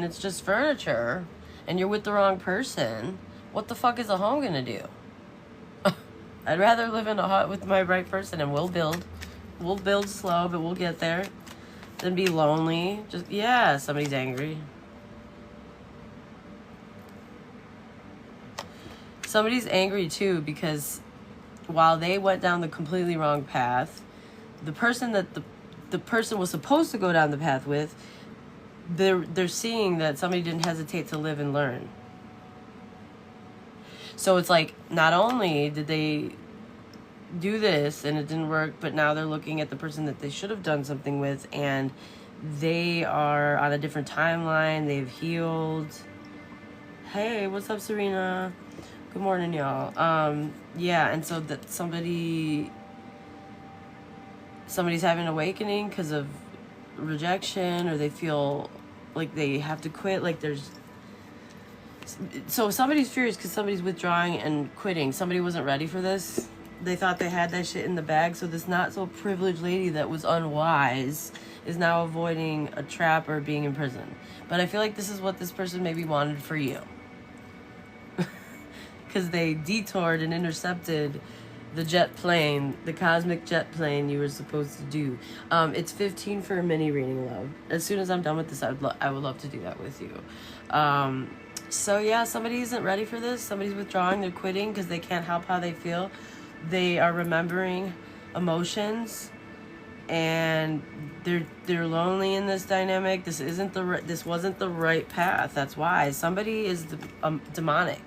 it's just furniture and you're with the wrong person, what the fuck is a home gonna do? I'd rather live in a hut with my right person, and we'll build slow, but we'll get there, than be lonely. Just, yeah, somebody's angry. Somebody's angry too, because while they went down the completely wrong path, the person that the person was supposed to go down the path with, they're seeing that somebody didn't hesitate to live and learn. So it's like, not only did they do this and it didn't work, but now they're looking at the person that they should have done something with, and they are on a different timeline. They've healed. Hey, what's up, Serena? Good morning, y'all. Yeah, and so that somebody's having an awakening because of rejection, or they feel like they have to quit, like there's... So somebody's furious because somebody's withdrawing and quitting. Somebody wasn't ready for this. They thought they had that shit in the bag. So this not so privileged lady that was unwise is now avoiding a trap or being in prison. But I feel like this is what this person maybe wanted for you. Because they detoured and intercepted the jet plane, the cosmic jet plane you were supposed to do. It's 15 for a mini reading, love. As soon as I'm done with this, I would love to do that with you. So yeah, somebody isn't ready for this. Somebody's withdrawing. They're quitting because they can't help how they feel. They are remembering emotions, and they're lonely in this dynamic. This wasn't the right path. That's why somebody is demonic.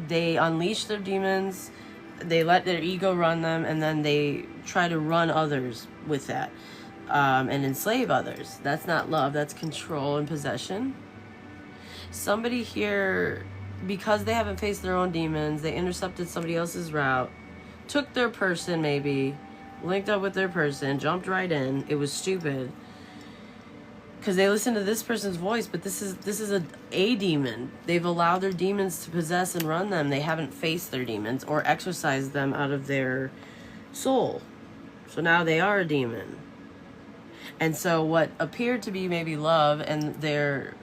They unleash their demons. They let their ego run them, and then they try to run others with that, and enslave others. That's not love. That's control and possession. Somebody here, because they haven't faced their own demons, they intercepted somebody else's route, took their person maybe, linked up with their person, jumped right in. It was stupid. Because they listened to this person's voice, but this is a demon. They've allowed their demons to possess and run them. They haven't faced their demons or exorcised them out of their soul. So now they are a demon. And so what appeared to be maybe love, and they're,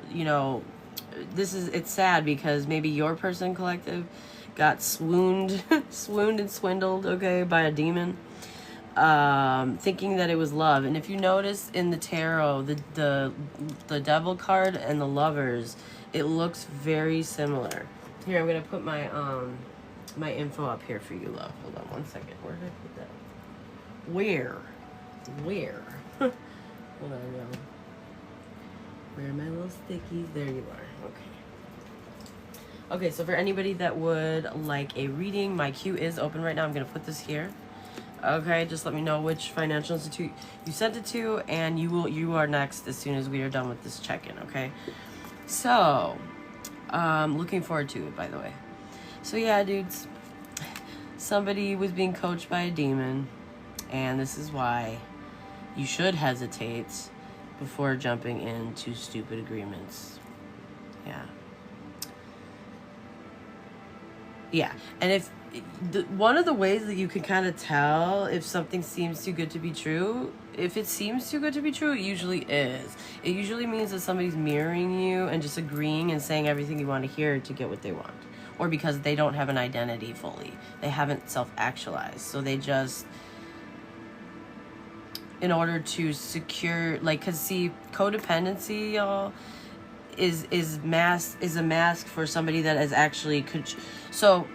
it's sad because maybe your person collective got swooned and swindled, okay, by a demon, thinking that it was love. And if you notice in the tarot, the devil card and the lovers, it looks very similar. Here, I'm gonna put my my info up here for you, love. Hold on one second. Where did I put that? Where? Hold on, y'all. Where are my little stickies? There you are. Okay, so for anybody that would like a reading, my queue is open right now. I'm going to put this here. Okay, just let me know which financial institute you sent it to, and you are next as soon as we are done with this check-in, okay? So, looking forward to it, by the way. So yeah, dudes, somebody was being coached by a demon, and this is why you should hesitate before jumping into stupid agreements. Yeah, and if one of the ways that you can kind of tell if something seems too good to be true, if it seems too good to be true, it usually is. It usually means that somebody's mirroring you and just agreeing and saying everything you want to hear to get what they want, or because they don't have an identity fully. They haven't self-actualized, so they just, in order to secure, like, because see, codependency, y'all, is a mask for somebody that is actually so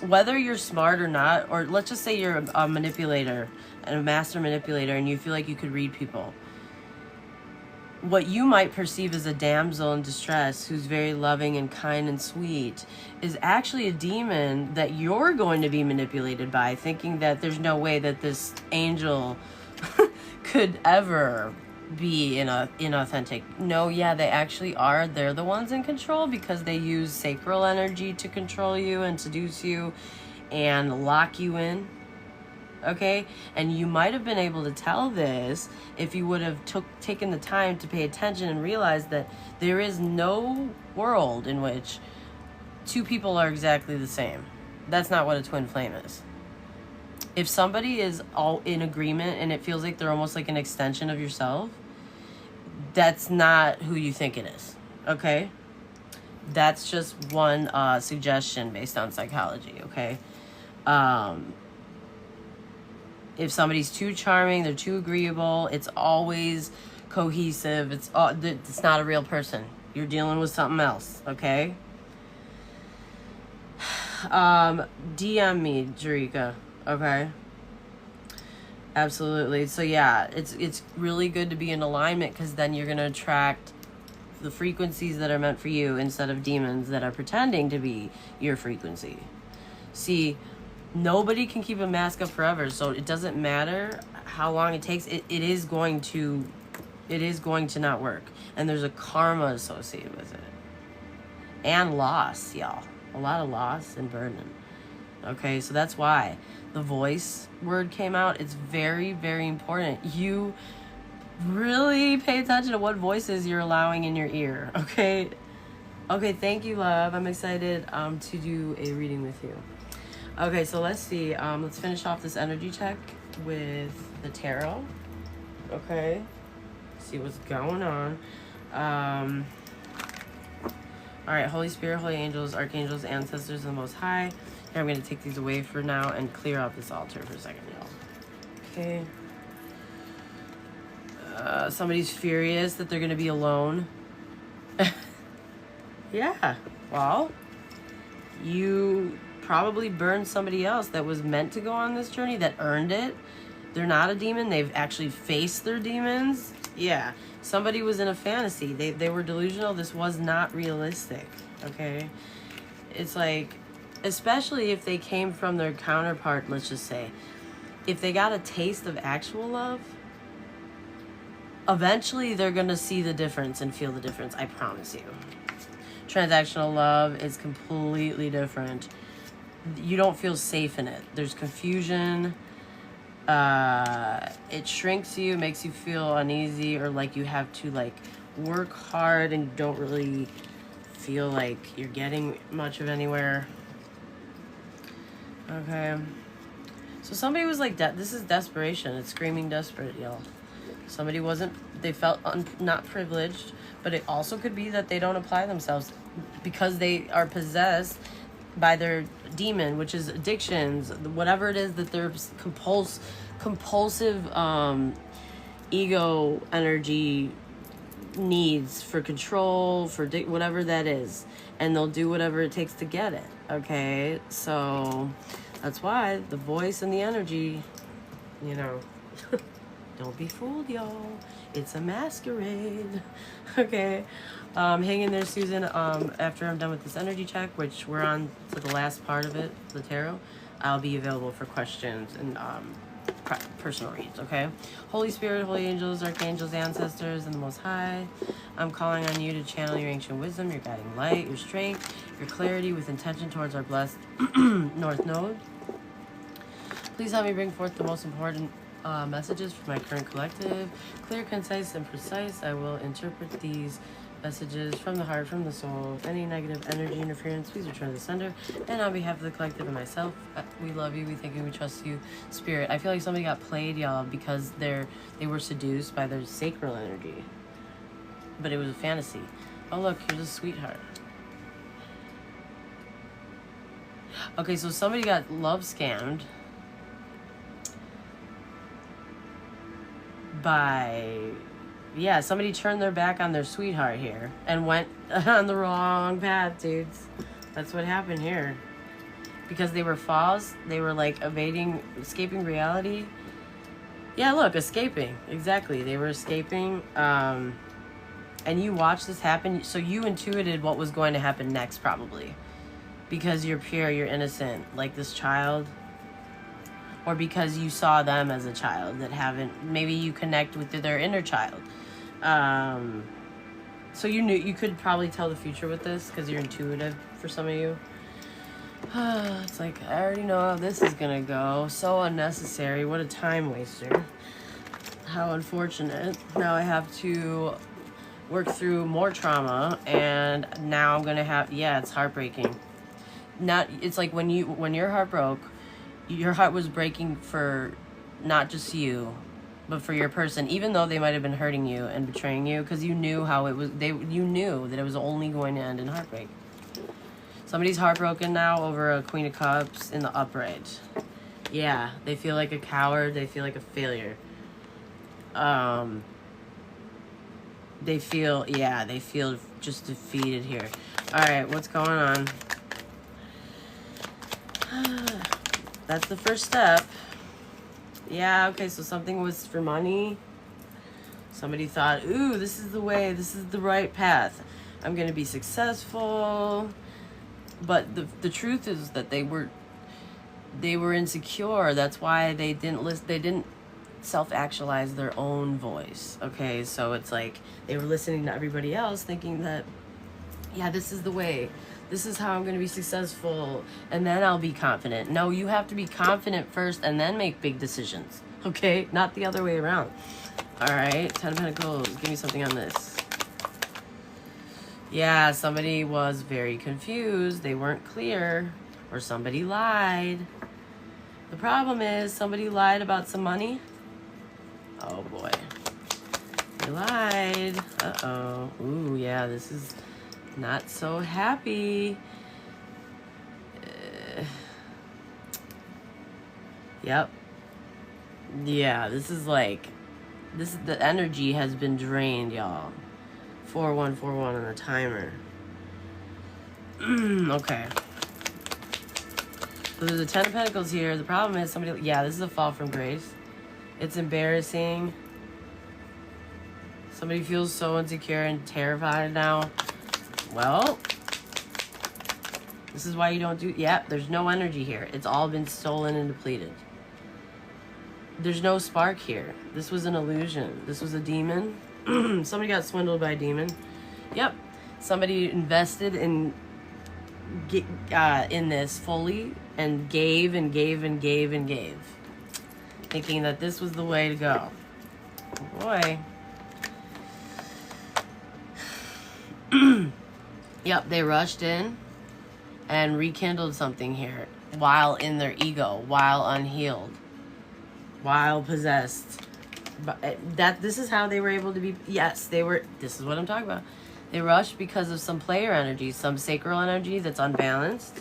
whether you're smart or not, or let's just say you're a manipulator and a master manipulator, and you feel like you could read people, what you might perceive as a damsel in distress who's very loving and kind and sweet is actually a demon that you're going to be manipulated by, thinking that there's no way that this angel could ever be inauthentic. No, yeah, they actually are. They're the ones in control because they use sacral energy to control you and seduce you and lock you in. Okay? And you might have been able to tell this if you would have taken the time to pay attention and realize that there is no world in which two people are exactly the same. That's not what a twin flame is. If somebody is all in agreement and it feels like they're almost like an extension of yourself, that's not who you think it is. Okay? That's just one suggestion based on psychology, okay? If somebody's too charming, they're too agreeable, it's always cohesive, it's not a real person. You're dealing with something else, okay? DM me, Jarika, okay? Absolutely. So yeah, it's really good to be in alignment, because then you're going to attract the frequencies that are meant for you instead of demons that are pretending to be your frequency. See, nobody can keep a mask up forever, so it doesn't matter how long it takes. It is going to not work, and there's a karma associated with it, and loss, y'all. A lot of loss and burden. Okay, so that's why the voice word came out. It's very, very important. You really pay attention to what voices you're allowing in your ear, okay? Okay, thank you, love. I'm excited to do a reading with you. Okay, so let's see. Let's finish off this energy check with the tarot. Okay, see what's going on. All right, Holy Spirit, Holy Angels, Archangels, Ancestors, and the Most High. Here, I'm going to take these away for now and clear out this altar for a second, y'all. Okay. Somebody's furious that they're going to be alone. Yeah, well, you probably burned somebody else that was meant to go on this journey, that earned it. They're not a demon. They've actually faced their demons. Yeah, somebody was in a fantasy. They were delusional. This was not realistic, okay? It's like, especially if they came from their counterpart, let's just say, if they got a taste of actual love, eventually they're going to see the difference and feel the difference, I promise you. Transactional love is completely different. You don't feel safe in it. There's confusion. It shrinks you, makes you feel uneasy, or like you have to like work hard and don't really feel like you're getting much of anywhere. Okay. So somebody was like, this is desperation. It's screaming desperate, y'all. Somebody they felt not privileged, but it also could be that they don't apply themselves because they are possessed by their demon, which is addictions, whatever it is that their compulsive ego energy needs for control, for whatever that is, and they'll do whatever it takes to get it. Okay, so that's why the voice and the energy, you know, don't be fooled, y'all. It's a masquerade. Okay, hang in there, Susan. After I'm done with this energy check, which we're on to the last part of it, the tarot, I'll be available for questions and personal reads, okay? Holy Spirit, Holy Angels, Archangels, Ancestors, and the Most High, I'm calling on you to channel your ancient wisdom, your guiding light, your strength, your clarity with intention towards our blessed North Node. Please help me bring forth the most important messages for my current collective. Clear, concise, and precise. I will interpret these messages from the heart, from the soul. Any negative energy interference, please return to the sender. And on behalf of the collective and myself, we love you, we thank you, we trust you, Spirit. I feel like somebody got played, y'all, because they were seduced by their sacral energy. But it was a fantasy. Oh, look, here's a sweetheart. Okay, so somebody got love scammed by, yeah, somebody turned their back on their sweetheart here and went on the wrong path, dudes. That's what happened here. Because they were false, they were like escaping reality. Yeah, look, escaping. Exactly, they were escaping. And you watched this happen, so you intuited what was going to happen next, probably. Because you're pure, you're innocent, like this child. Or because you saw them as a child that maybe you connect with their inner child. So you could probably tell the future with this because you're intuitive for some of you. It's like, I already know how this is gonna go. So unnecessary. What a time waster. How unfortunate. Now I have to work through more trauma, and now I'm gonna have, yeah, it's heartbreaking. It's like when your heart broke, your heart was breaking for not just you, But for your person, even though they might have been hurting you and betraying you, because you knew how it was, you knew that it was only going to end in heartbreak. Somebody's heartbroken now over a Queen of Cups in the upright. Yeah, they feel like a coward. They feel like a failure. They feel just defeated here. All right, what's going on? That's the first step. Yeah, okay, so something was for money. Somebody thought, ooh, this is the way, this is the right path. I'm going to be successful. But the truth is that they were insecure. That's why they didn't self-actualize their own voice. Okay, so it's like they were listening to everybody else thinking that, yeah, this is the way. This is how I'm going to be successful, and then I'll be confident. No, you have to be confident first and then make big decisions. Okay, not the other way around. All right, 10 of Pentacles. Give me something on this. Yeah, somebody was very confused. They weren't clear, or somebody lied. The problem is somebody lied about some money. Oh boy. They lied. Uh-oh. Ooh, yeah, this is not so happy. Yep. Yeah, this is the energy has been drained, y'all. 4141 on the timer. Okay. So there's a 10 of Pentacles here. The problem is somebody, yeah, this is a fall from grace. It's embarrassing. Somebody feels so insecure and terrified now. Well, this is why you don't do, yeah, there's no energy here. It's all been stolen and depleted. There's no spark here. This was an illusion. This was a demon. Somebody got swindled by a demon. Yep. Somebody invested in this fully and gave and gave and gave and gave, thinking that this was the way to go. Oh boy. Yep, they rushed in and rekindled something here while in their ego, while unhealed, while possessed. But this is how they were able to be, yes, this is what I'm talking about. They rushed because of some player energy, some sacral energy that's unbalanced.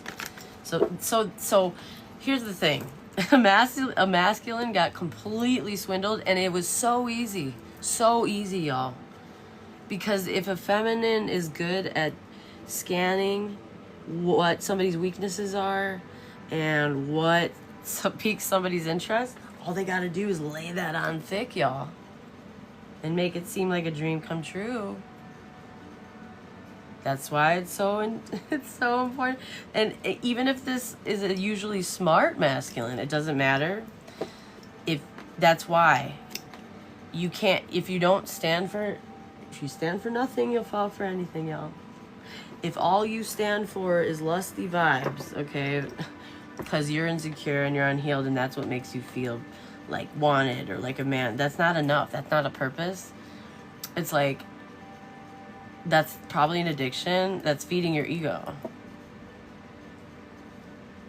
So here's the thing. A masculine got completely swindled, and it was so easy, y'all. Because if a feminine is good at scanning what somebody's weaknesses are and what piques somebody's interest, all they gotta do is lay that on thick, y'all, and make it seem like a dream come true. That's why it's so important. And even if this is a usually smart masculine, it doesn't matter. That's why you can't. If you stand for nothing, you'll fall for anything, y'all. If all you stand for is lusty vibes, okay, because you're insecure and you're unhealed, and that's what makes you feel like wanted or like a man, that's not enough. That's not a purpose. It's like, that's probably an addiction that's feeding your ego.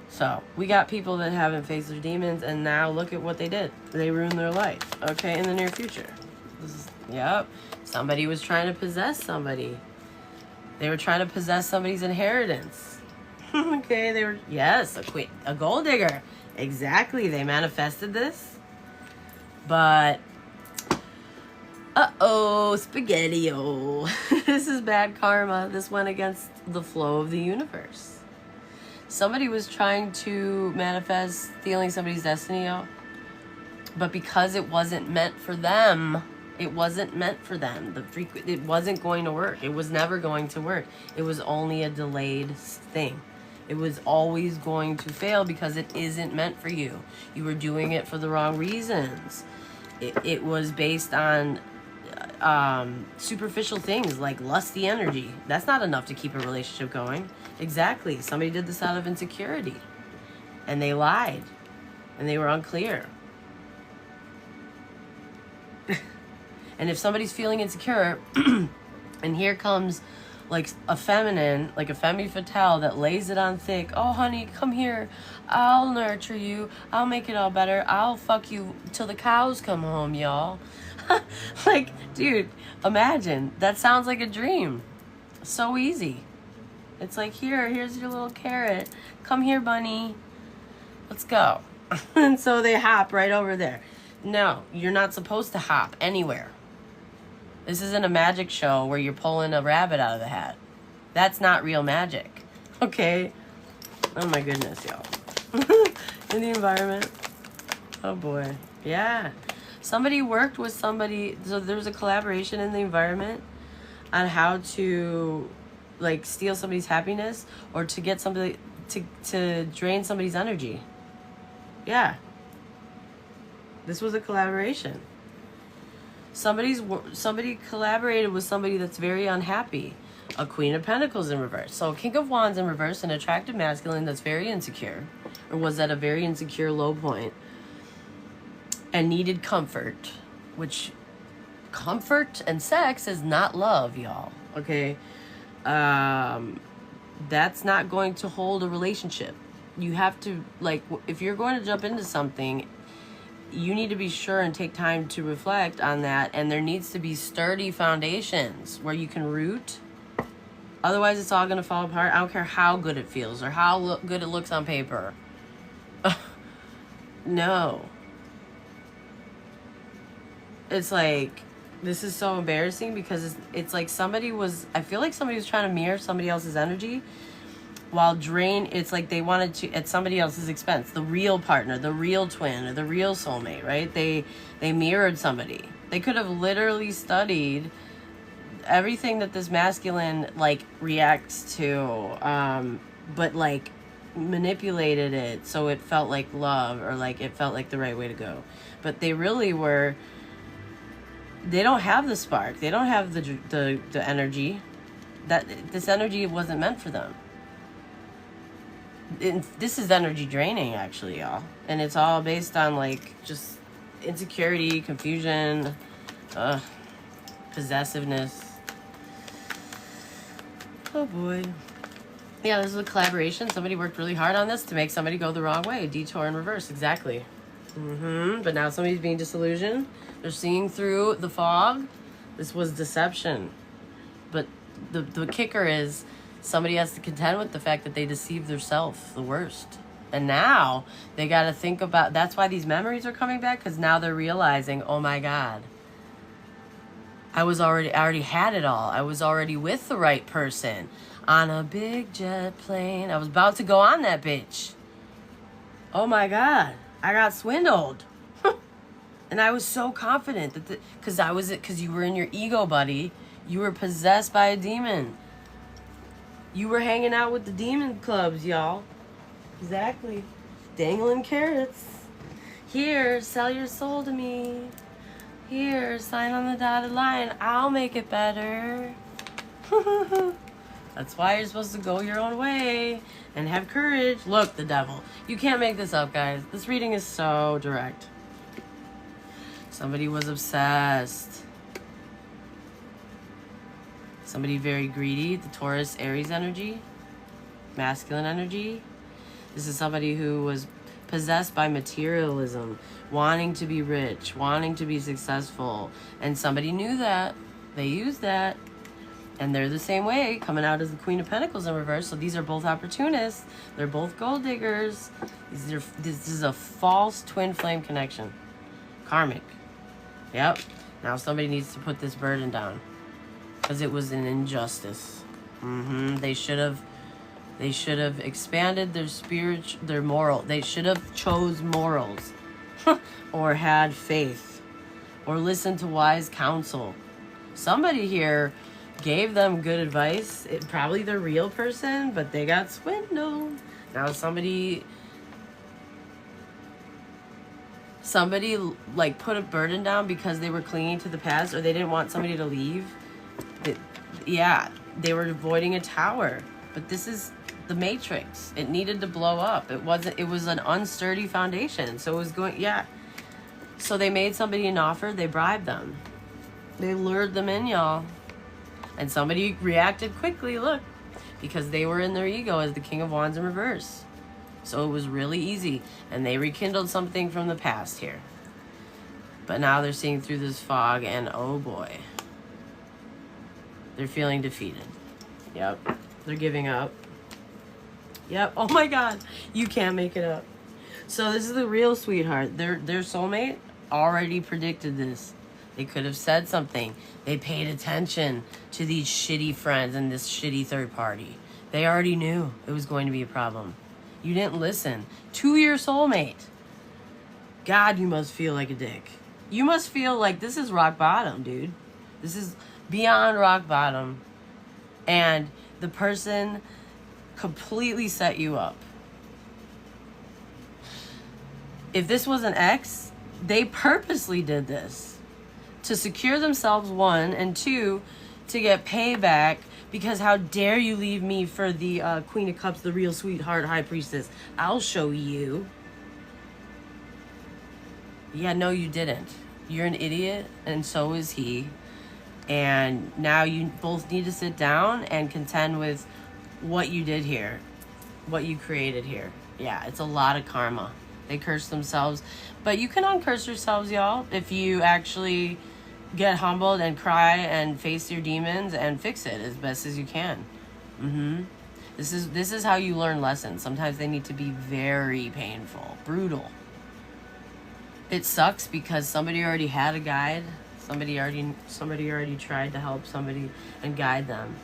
So we got people that haven't faced their demons, and now look at what they did. They ruined their life, okay, in the near future. Yep. Somebody was trying to possess somebody. They were trying to possess somebody's inheritance. Okay, yes, a gold digger. Exactly, they manifested this. But, spaghetti-o. This is bad karma. This went against the flow of the universe. Somebody was trying to manifest stealing somebody's destiny, y'all. But because it wasn't meant for them, it wasn't going to work. It was never going to work. It was only a delayed thing. It was always going to fail because it isn't meant for you. You were doing it for the wrong reasons. It was based on superficial things like lusty energy. That's not enough to keep a relationship going. Exactly. Somebody did this out of insecurity. And they lied. And they were unclear. And if somebody's feeling insecure, and here comes like a feminine, like a femme fatale that lays it on thick. Oh, honey, come here. I'll nurture you. I'll make it all better. I'll fuck you till the cows come home, y'all. Like, dude, imagine. That sounds like a dream. So easy. It's like, here's your little carrot. Come here, bunny. Let's go. And so they hop right over there. No, you're not supposed to hop anywhere. This isn't a magic show where you're pulling a rabbit out of the hat. That's not real magic. Okay? Oh my goodness, y'all. In the environment. Oh boy. Yeah. Somebody worked with somebody, so there was a collaboration in the environment on how to, like, steal somebody's happiness or to get somebody to drain somebody's energy. Yeah. This was a collaboration. Somebody collaborated with somebody that's very unhappy. A Queen of Pentacles in reverse. So King of Wands in reverse, an attractive masculine that's very insecure, or was at a very insecure low point, and needed comfort, which comfort and sex is not love, y'all. Okay? That's not going to hold a relationship. You have to, like, if you're going to jump into something, you need to be sure and take time to reflect on that, and there needs to be sturdy foundations where you can root. Otherwise, it's all going to fall apart. I don't care how good it feels or how good it looks on paper. No. It's like, this is so embarrassing because it's like I feel like somebody was trying to mirror somebody else's energy while it's like they wanted to, at somebody else's expense, the real partner, the real twin, or the real soulmate, right? They mirrored somebody. They could have literally studied everything that this masculine, like, reacts to, but, like, manipulated it so it felt like love, or, like, it felt like the right way to go. But they really were, they don't have the spark. They don't have the energy. This energy wasn't meant for them. This is energy draining, actually, y'all. And it's all based on, like, just insecurity, confusion, possessiveness. Oh boy. Yeah, this is a collaboration. Somebody worked really hard on this to make somebody go the wrong way. Detour in reverse, exactly. But now somebody's being disillusioned. They're seeing through the fog. This was deception. But the kicker is, somebody has to contend with the fact that they deceived themselves the worst. And now they got to think about, that's why these memories are coming back, because now they're realizing, oh my God, I already had it all. I was already with the right person on a big jet plane. I was about to go on that bitch. Oh my God, I got swindled. And I was so confident that because you were in your ego, buddy. You were possessed by a demon. You were hanging out with the demon clubs, y'all. Exactly. Dangling carrots. Here, sell your soul to me. Here, sign on the dotted line. I'll make it better. That's why you're supposed to go your own way and have courage. Look, the devil. You can't make this up, guys. This reading is so direct. Somebody was obsessed. Somebody very greedy. The Taurus, Aries energy. Masculine energy. This is somebody who was possessed by materialism, wanting to be rich, wanting to be successful. And somebody knew that. They used that. And they're the same way, coming out as the Queen of Pentacles in reverse. So these are both opportunists. They're both gold diggers. This is a false twin flame connection. Karmic. Yep. Now somebody needs to put this burden down. Because it was an injustice. They should have expanded their moral. They should have chose morals. Or had faith. Or listened to wise counsel. Somebody here gave them good advice. Probably the real person, but they got swindled. Now somebody like put a burden down because they were clinging to the past, or they didn't want somebody to leave. They were avoiding a tower. But this is the Matrix. It needed to blow up. It was an unsturdy foundation. So it was going, So they made somebody an offer, they bribed them. They lured them in, y'all. And somebody reacted quickly, look, because they were in their ego as the King of Wands in reverse. So it was really easy. And they rekindled something from the past here. But now they're seeing through this fog, and oh boy, they're feeling defeated. Yep, they're giving up. Yep, oh my God, you can't make it up. So this is the real sweetheart. Their soulmate already predicted this. They could have said something. They paid attention to these shitty friends and this shitty third party. They already knew it was going to be a problem. You didn't listen to your soulmate. God, you must feel like a dick. You must feel like this is rock bottom, dude. This is beyond rock bottom. And the person completely set you up. If this was an ex, they purposely did this to secure themselves, one, and two, to get payback, because how dare you leave me for the Queen of Cups, the real sweetheart high priestess. I'll show you. Yeah, no, you didn't. You're an idiot, and so is he. And now you both need to sit down and contend with what you did here, what you created here. Yeah, it's a lot of karma. They curse themselves. But you can uncurse yourselves, y'all, if you actually get humbled and cry and face your demons and fix it as best as you can. This is how you learn lessons. Sometimes they need to be very painful, brutal. It sucks because somebody already had a guide. Somebody already tried to help somebody and guide them.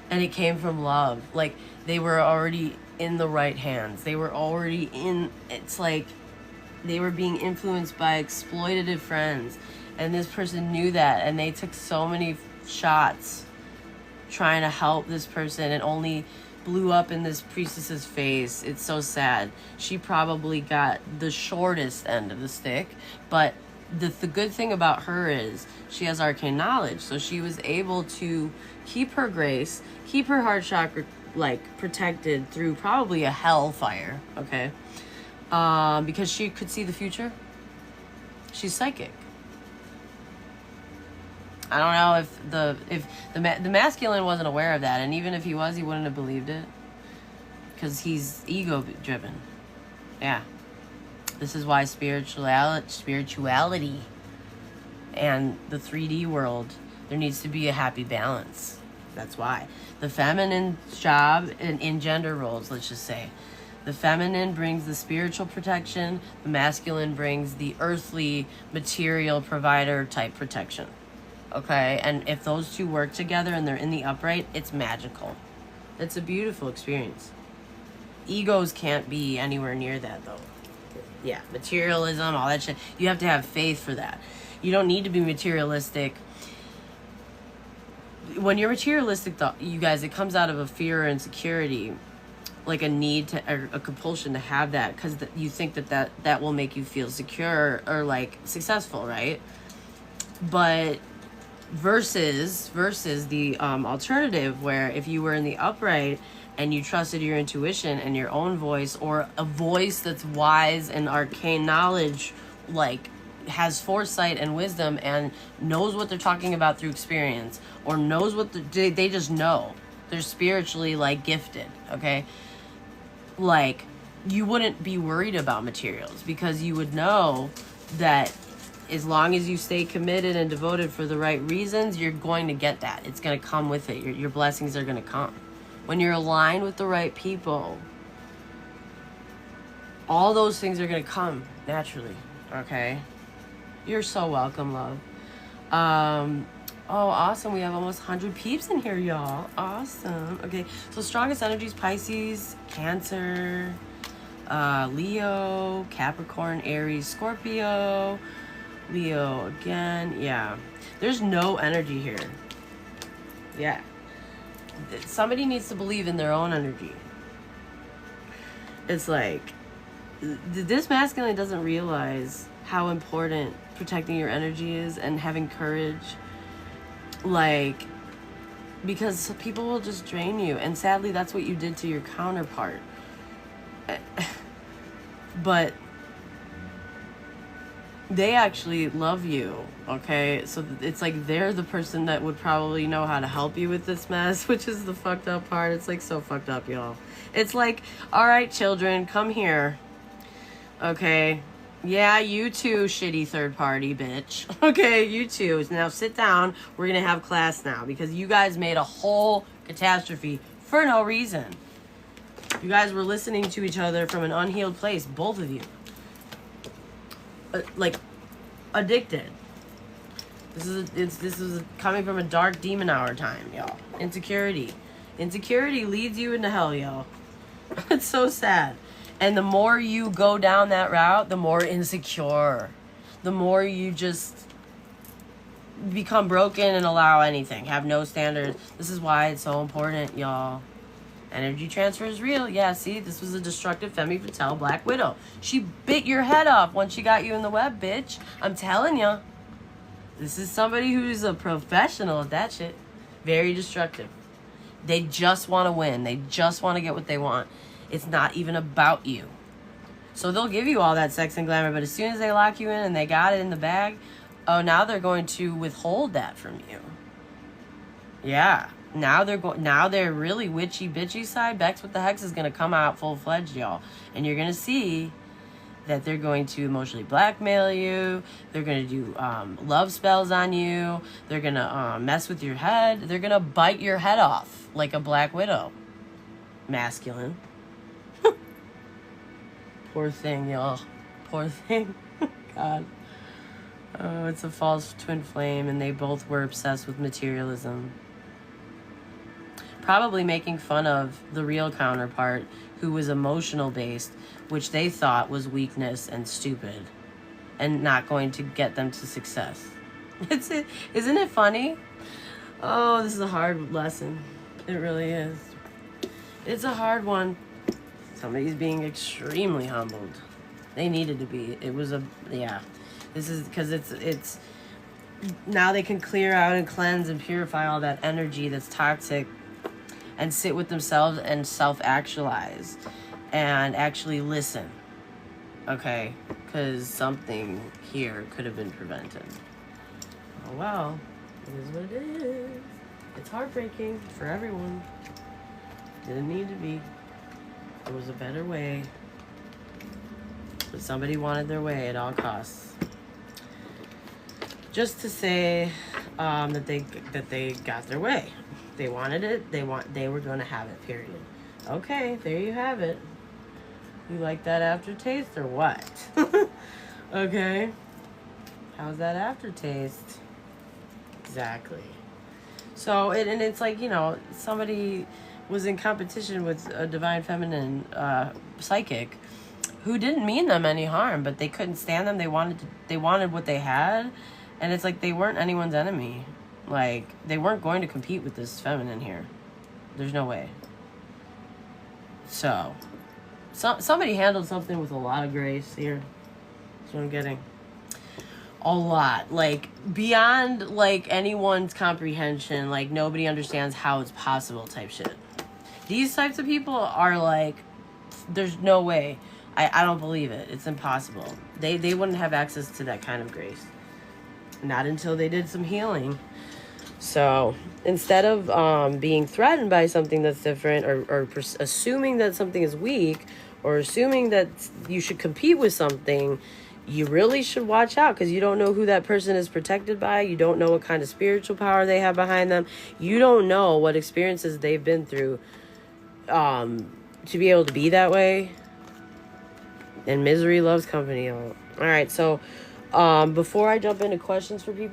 And it came from love. Like, they were already in the right hands. They were already in, it's like they were being influenced by exploitative friends. And this person knew that, and they took so many shots trying to help this person, and only blew up in this priestess's face. It's so sad. She probably got the shortest end of the stick, but the good thing about her is she has arcane knowledge, so she was able to keep her grace, keep her heart chakra like protected through probably a hellfire, okay? Because she could see the future. She's psychic. I don't know if the masculine wasn't aware of that, and even if he was, he wouldn't have believed it, because he's ego driven. Yeah. This is why spirituality and the 3D world, there needs to be a happy balance. That's why. The feminine job in gender roles, let's just say, the feminine brings the spiritual protection, the masculine brings the earthly, material provider type protection. Okay? And if those two work together and they're in the upright, it's magical. It's a beautiful experience. Egos can't be anywhere near that, though. Yeah, materialism, all that shit. You have to have faith for that. You don't need to be materialistic. When you're materialistic, though, you guys, it comes out of a fear or insecurity, like a need to, or a compulsion to have that, because you think that will make you feel secure or like successful, right? But versus the alternative, where if you were in the upright and you trusted your intuition and your own voice, or a voice that's wise and arcane knowledge, like has foresight and wisdom and knows what they're talking about through experience, or knows what they just know. They're spiritually like gifted, okay? Like, you wouldn't be worried about materials, because you would know that as long as you stay committed and devoted for the right reasons, you're going to get that. It's going to come with it. Your blessings are going to come. When you're aligned with the right people, all those things are going to come naturally, okay? You're so welcome, love. Oh, awesome. We have almost 100 peeps in here, y'all. Awesome. Okay, so strongest energies: Pisces, Cancer, Leo, Capricorn, Aries, Scorpio, Leo again. Yeah, there's no energy here. Yeah. Somebody needs to believe in their own energy. It's like, this masculine doesn't realize how important protecting your energy is and having courage. Like, because people will just drain you. And sadly, that's what you did to your counterpart. But they actually love you, okay? So it's like they're the person that would probably know how to help you with this mess, which is the fucked up part. It's like so fucked up, y'all. It's like, all right, children, come here, okay? Yeah, you too, shitty third party bitch. Okay, you too. Now sit down. We're gonna have class now because you guys made a whole catastrophe for no reason. You guys were listening to each other from an unhealed place, both of you. Like, addicted. This is coming from a dark demon hour time, y'all. Insecurity leads you into hell, y'all. It's so sad. And the more you go down that route, the more insecure. The more you just become broken and allow anything. Have no standards. This is why it's so important, y'all. Energy transfer is real. Yeah, see, this was a destructive Femme Fatale Black Widow. She bit your head off once she got you in the web, bitch. I'm telling ya. This is somebody who's a professional at that shit. Very destructive. They just want to win. They just want to get what they want. It's not even about you. So they'll give you all that sex and glamour, but as soon as they lock you in and they got it in the bag, oh, now they're going to withhold that from you. Yeah. Now they're really witchy bitchy side. Bex with the Hex is going to come out full-fledged, y'all. And you're going to see that they're going to emotionally blackmail you. They're going to do love spells on you. They're going to mess with your head. They're going to bite your head off like a Black Widow. Masculine. Poor thing, y'all. Poor thing. God. Oh, it's a false twin flame, and they both were obsessed with materialism. Probably making fun of the real counterpart, who was emotional based, which they thought was weakness and stupid, and not going to get them to success. Isn't it funny? Oh, this is a hard lesson. It really is. It's a hard one. Somebody's being extremely humbled. They needed to be. It was yeah. This is because it's now they can clear out and cleanse and purify all that energy that's toxic and sit with themselves and self-actualize and actually listen. Okay? Because something here could have been prevented. Oh, well. It is what it is. It's heartbreaking for everyone. Didn't need to be. There was a better way. But somebody wanted their way at all costs. Just to say that they got their way. They wanted it. They were going to have it. Period. Okay, there you have it. You like that aftertaste or what? Okay. How's that aftertaste? Exactly. So and it's like, you know, somebody was in competition with a divine feminine psychic who didn't mean them any harm, but they couldn't stand them. They wanted what they had, and it's like they weren't anyone's enemy. Like, they weren't going to compete with this feminine here. There's no way. So somebody handled something with a lot of grace here. That's what I'm getting. A lot. Like, beyond, like, anyone's comprehension. Like, nobody understands how it's possible type shit. These types of people are like, there's no way. I don't believe it. It's impossible. They wouldn't have access to that kind of grace. Not until they did some healing. So, instead of being threatened by something that's different or assuming that something is weak or assuming that you should compete with something, you really should watch out because you don't know who that person is protected by. You don't know what kind of spiritual power they have behind them. You don't know what experiences they've been through to be able to be that way. And misery loves company. All right, so before I jump into questions for people,